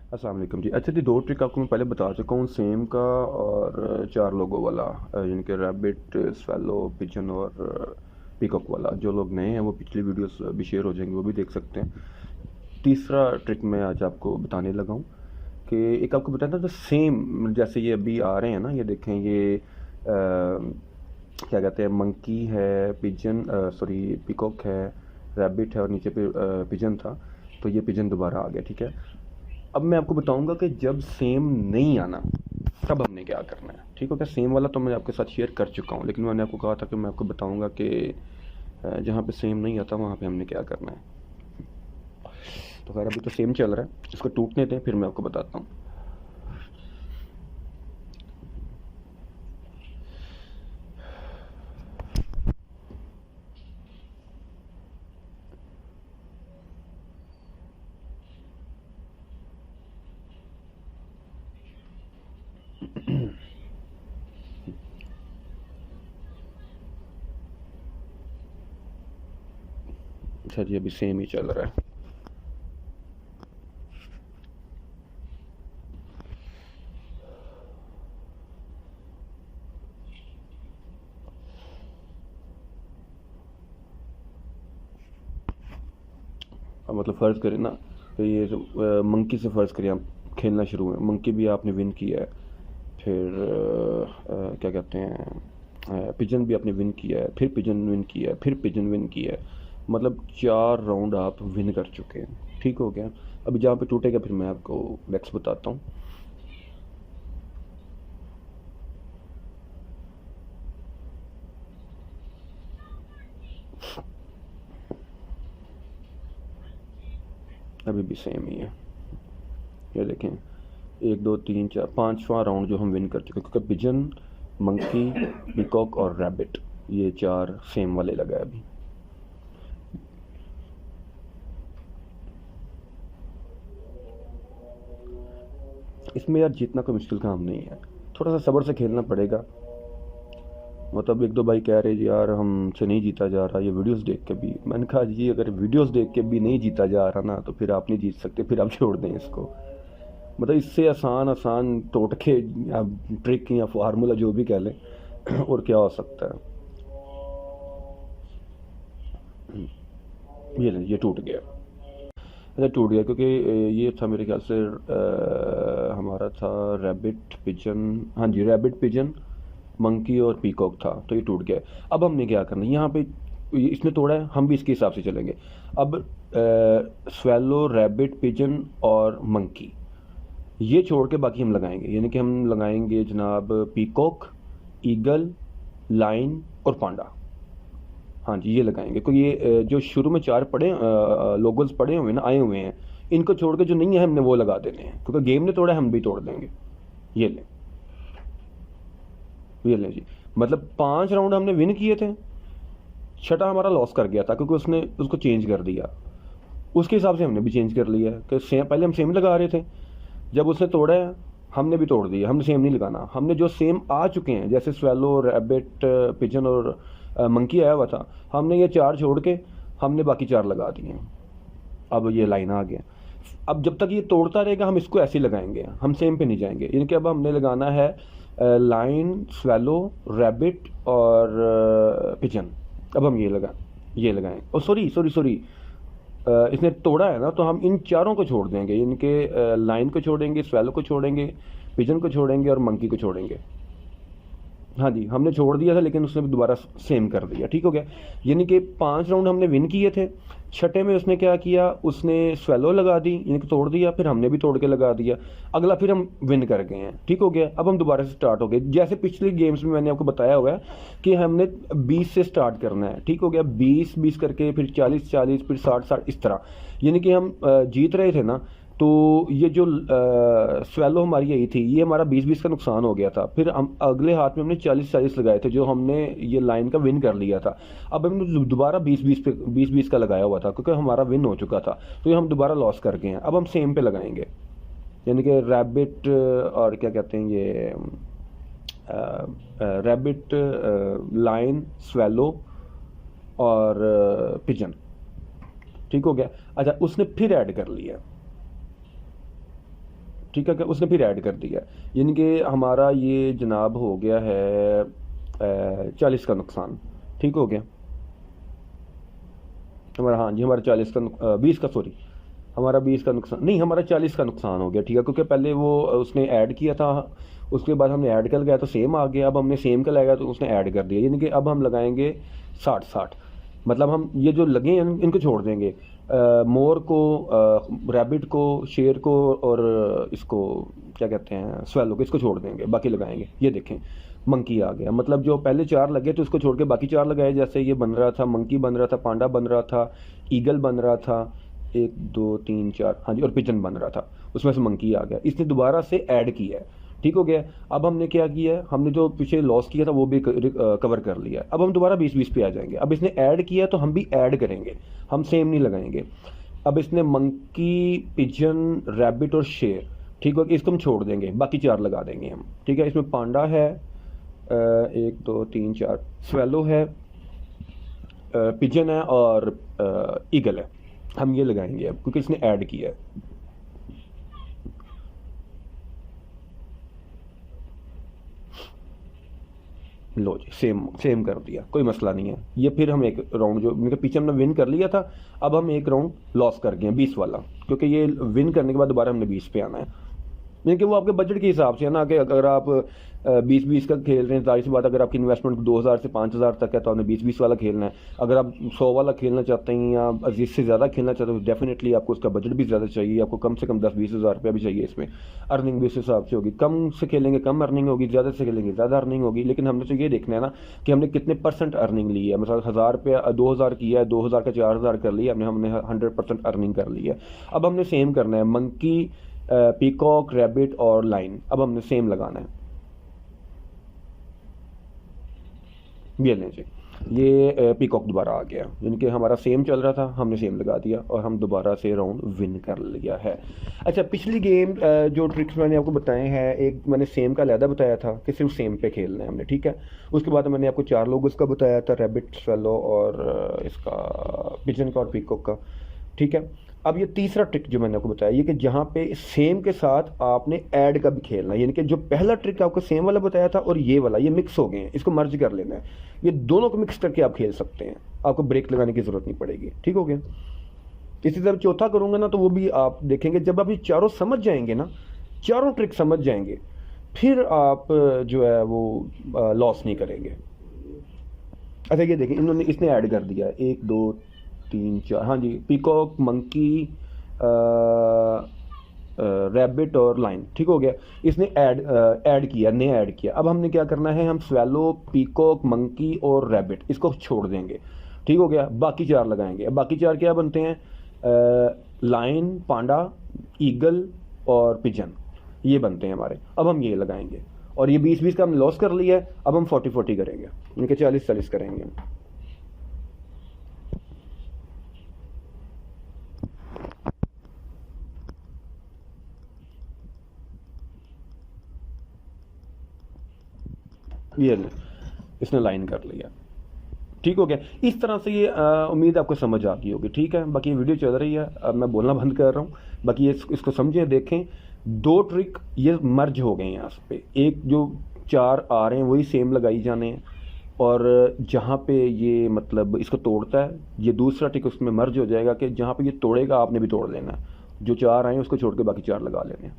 अस्सलाम वालेकुम जी। अच्छा जी, 2 ट्रिक आपको मैं पहले बता चुका हूँ, सेम का और 4 लोगों वाला, यानी कि रैबिट, स्वैलो, पिजन और पीकॉक वाला। जो लोग नए हैं वो पिछली वीडियोस भी शेयर हो जाएंगी, वो भी देख सकते हैं। तीसरा ट्रिक मैं आज आपको बताने लगा हूँ कि एक आपको बताया था तो सेम, जैसे ये अभी आ रहे हैं ना, ये देखें, ये क्या कहते हैं, मंकी है, पिजन, सॉरी पीकॉक है, रैबिट है और नीचे पे पिजन था। तो ये पिजन दोबारा आ गया, ठीक है। अब मैं आपको बताऊंगा कि जब सेम नहीं आना तब हमने क्या करना है, ठीक हो क्या। सेम वाला तो मैं आपके साथ शेयर कर चुका हूँ, लेकिन मैंने आपको कहा था कि मैं आपको बताऊंगा कि जहाँ पे सेम नहीं आता वहाँ पे हमने क्या करना है। तो खैर अभी तो सेम चल रहा है, इसको टूटने दें, फिर मैं आपको बताता हूँ। अच्छा जी, अभी सेम ही चल रहा है। अब मतलब फ़र्ज़ करें ना, तो ये मंकी से फ़र्ज़ करें आप खेलना शुरू हुए, मंकी भी आपने विन किया है, फिर क्या कहते हैं, पिजन भी आपने विन किया है, फिर पिजन विन किया है, फिर पिजन विन किया है। मतलब 4 राउंड आप विन कर चुके हैं, ठीक हो गया। अभी जहाँ पे टूटेगा फिर मैं आपको नेक्स्ट बताता हूँ। अभी भी सेम ही है, ये देखें, 1 2 3 4 5वां राउंड जो हम विन कर चुके हैं, क्योंकि पिजन, मंकी, पीकॉक और रैबिट, ये 4 सेम वाले लगा है अभी। इसमें यार जीतना कोई मुश्किल काम नहीं है, थोड़ा सा सब्र से खेलना पड़ेगा। मतलब 1 2 भाई कह रहे जी यार हमसे नहीं जीता जा रहा, ये वीडियोस देख के भी। मैंने कहा जी अगर वीडियोस देख के भी नहीं जीता जा रहा ना, तो फिर आप नहीं जीत सकते, फिर आप छोड़ दें इसको। मतलब इससे आसान आसान टोटके या ट्रिक या फार्मूला जो भी कह लें और क्या हो सकता है। ये टूट गया। अच्छा टूट गया क्योंकि ये था मेरे ख्याल से हमारा था रैबिट पिजन, हाँ जी रैबिट पिजन, मंकी और पीकॉक था, तो ये टूट गया। अब हमने क्या करना है, यहाँ पे इसने तोड़ा है, हम भी इसके हिसाब से चलेंगे। अब स्वैलो, रैबिट, पिजन और मंकी, ये छोड़ के बाकी हम लगाएंगे, यानी कि हम लगाएंगे जनाब पीकॉक, ईगल, लाइन और पांडा। हाँ जी, ये लगाएंगे क्योंकि ये जो शुरू में 4 पड़े लोगोज पड़े हुए ना, आए हुए हैं, इनको छोड़ के जो नहीं है हमने वो लगा देने हैं, क्योंकि गेम ने तोड़ा है, हम भी तोड़ देंगे। ये लें, ये लें जी। मतलब 5 राउंड हमने विन किए थे, छठा हमारा लॉस कर गया था क्योंकि उसने उसको चेंज कर दिया। उसके हिसाब से हमने भी चेंज कर लिया कि सेम, पहले हम सेम लगा रहे थे, जब उसने तोड़ा है हमने भी तोड़ दिया। हमने सेम नहीं लगाना, हमने जो सेम आ चुके हैं, जैसे स्वेलो, रैबिट, पिजन और मंकी आया हुआ था, हमने ये 4 छोड़ के हमने बाकी 4 लगा दिए हैं। अब ये लाइन आ गया। अब जब तक ये तोड़ता रहेगा हम इसको ऐसे ही लगाएंगे, हम सेम पे नहीं जाएंगे। यानी कि अब हमने लगाना है लाइन, स्वेलो, रैबिट और पिजन। अब हम ये लगाएं, ओ सॉरी सॉरी सॉरी, इसने तोड़ा है ना, तो हम इन 4 को छोड़ देंगे, इनके लाइन को छोड़ेंगे, स्वेलो को छोड़ेंगे, पिजन को छोड़ेंगे और मंकी को छोड़ेंगे। हाँ जी, हमने छोड़ दिया था लेकिन उसने भी दोबारा सेम कर दिया, ठीक हो गया। यानी कि 5 राउंड हमने विन किए थे, छठे में उसने क्या किया, उसने स्वेलो लगा दी, यानी कि तोड़ दिया, फिर हमने भी तोड़ के लगा दिया। अगला फिर हम विन कर गए हैं, ठीक हो गया। अब हम दोबारा से स्टार्ट हो गए, जैसे पिछली गेम्स में मैंने आपको बताया हुआ है कि हमने 20 से स्टार्ट करना है, ठीक हो गया। 20 करके फिर 40 फिर 60 इस तरह। यानी कि हम जीत रहे थे ना, तो ये जो स्वेलो हमारी आई थी, ये हमारा 20 का नुकसान हो गया था। फिर हम अगले हाथ में हमने 40 लगाए थे, जो हमने ये लाइन का विन कर लिया था। अब हमने दोबारा 20 का लगाया हुआ था क्योंकि हमारा विन हो चुका था, तो ये हम दोबारा लॉस कर गए हैं। अब हम सेम पे लगाएंगे, यानी कि रैबिट और क्या कहते हैं ये, रैबिट, लाइन, स्वेलो और पिजन, ठीक हो गया। अच्छा उसने फिर ऐड कर लिया, ठीक है, कि उसने फिर ऐड कर दिया, यानी कि हमारा ये जनाब हो गया है 40 का नुकसान। ठीक हो गया हमारा, हाँ जी, हमारा 40 का 20 का, सॉरी, हमारा 20 का नुकसान नहीं, हमारा 40 का नुकसान हो गया। ठीक है, क्योंकि पहले वो उसने ऐड किया था, उसके बाद हमने ऐड कर गया तो सेम आ गया, अब हमने सेम का लगाया तो उसने ऐड कर दिया, यानी कि अब हम लगाएंगे 60-60। मतलब हम ये जो लगे हैं इनको छोड़ देंगे, मोर को, रैबिट को, शेर को, और इसको क्या कहते हैं, स्वेलो को, इसको छोड़ देंगे, बाकी लगाएंगे। ये देखें मंकी आ गया, मतलब जो पहले 4 लगे थे उसको छोड़ के बाकी 4 लगाए। जैसे ये बन रहा था, मंकी बन रहा था, पांडा बन रहा था, ईगल बन रहा था, 1 2 3 4, हाँ जी, और पिजन बन रहा था, उसमें से मंकी आ गया, इसने दोबारा से ऐड किया है। ठीक हो गया। अब हमने क्या किया है, हमने जो पीछे लॉस किया था वो भी कवर कर लिया। अब हम दोबारा 20-20 पे आ जाएंगे। अब इसने ऐड किया तो हम भी ऐड करेंगे, हम सेम नहीं लगाएंगे। अब इसने मंकी, पिजन, रैबिट और शेर, ठीक हो गया, इसको हम छोड़ देंगे, बाकी 4 लगा देंगे हम। ठीक है, इसमें पांडा है, 1 2 3 4, स्वेलो है, पिजन है और ईगल है। हम ये लगाएंगे अब, क्योंकि इसने ऐड किया है। लो जी, सेम सेम कर दिया, कोई मसला नहीं है। ये फिर हम एक राउंड, जो मेरे पीछे हमने विन कर लिया था, अब हम एक राउंड लॉस कर गए हैं 20 वाला, क्योंकि ये विन करने के बाद दोबारा हमने 20 पे आना है। यानी कि वो आपके बजट के हिसाब से है ना, कि अगर आप 20-20 का खेल रहे हैं, जाहिर सी बात, अगर आपकी इन्वेस्टमेंट 2000 से 5000 तक है तो आपने 20-20 वाला खेलना है। अगर आप 100 वाला खेलना चाहते हैं या इससे ज़्यादा खेलना चाहते हैं तो डेफिनेटली आपको उसका बजट भी ज़्यादा चाहिए, आपको कम से कम 10-20 हज़ार रुपया भी चाहिए। इसमें अर्निंग भी इस हिसाब से होगी, कम से खेलेंगे कम अर्निंग होगी, ज़्यादा से खेलेंगे ज़्यादा अर्निंग होगी। लेकिन हमने तो ये देखना है ना कि हमने कितने % अर्निंग ली है। मतलब 1000 रुपया 2000 किया है, 2000 का 4000 कर लिया हमने 100% अर्निंग कर ली है। अब हमने सेम करना है, मंकी, पीकॉक, रैबिट और लाइन, अब हमने सेम लगाना है। ये लें जी, ये पीकॉक दोबारा आ गया, यानी कि हमारा सेम चल रहा था, हमने सेम लगा दिया और हम दोबारा से राउंड विन कर लिया है। अच्छा, पिछली गेम जो ट्रिक्स मैंने आपको बताए हैं, एक मैंने सेम का अलहदा बताया था कि सिर्फ सेम पे खेलना है हमने, ठीक है। उसके बाद मैंने आपको 4 लोग उसका बताया था, रैबिट, स्वेलो और इसका पिजन का और पीकॉक का, ठीक है। अब ये तीसरा ट्रिक जो मैंने आपको बताया, ये कि जहाँ पे सेम के साथ आपने ऐड का भी खेलना है, यानी कि जो पहला ट्रिक आपको सेम वाला बताया था और ये वाला, ये मिक्स हो गए हैं, इसको मर्ज कर लेना है। ये दोनों को मिक्स करके आप खेल सकते हैं, आपको ब्रेक लगाने की ज़रूरत नहीं पड़ेगी। ठीक हो गया। इसी तरह चौथा करूँगा ना तो वो भी आप देखेंगे, जब आप ये चारों समझ जाएंगे ना, चारों ट्रिक समझ जाएंगे, फिर आप जो है वो लॉस नहीं करेंगे। अच्छा, ये देखिए, इसने ऐड कर दिया 1 2 3 4, हाँ जी, पीकॉक, मंकी, रैबिट और लाइन, ठीक हो गया। इसने ऐड किया, ने ऐड किया। अब हमने क्या करना है, हम स्वेलो, पीकॉक, मंकी और रैबिट इसको छोड़ देंगे। ठीक हो गया, बाकी 4 लगाएंगे। अब बाकी 4 क्या बनते हैं, लाइन, पांडा, ईगल और पिजन, ये बनते हैं हमारे। अब हम ये लगाएंगे और ये 20-20 का हमने लॉस कर लिया है। अब हम 40-40 करेंगे, इनके 40-40 करेंगे हम। ये ले, इसने लाइन कर लिया। ठीक हो गया। इस तरह से ये उम्मीद आपको समझ आ गई होगी। ठीक है, बाकी ये वीडियो चल रही है, अब मैं बोलना बंद कर रहा हूँ। बाकी ये इसको समझें, देखें, 2 ट्रिक ये मर्ज हो गए हैं यहाँ पे। एक जो 4 आ रहे हैं वही सेम लगाई जाने हैं, और जहाँ पे ये मतलब इसको तोड़ता है, ये दूसरा ट्रिक उसमें मर्ज हो जाएगा कि जहाँ पे ये तोड़ेगा आपने भी तोड़ लेना है। जो 4 आए हैं उसको छोड़ के बाकी 4 लगा लेने हैं।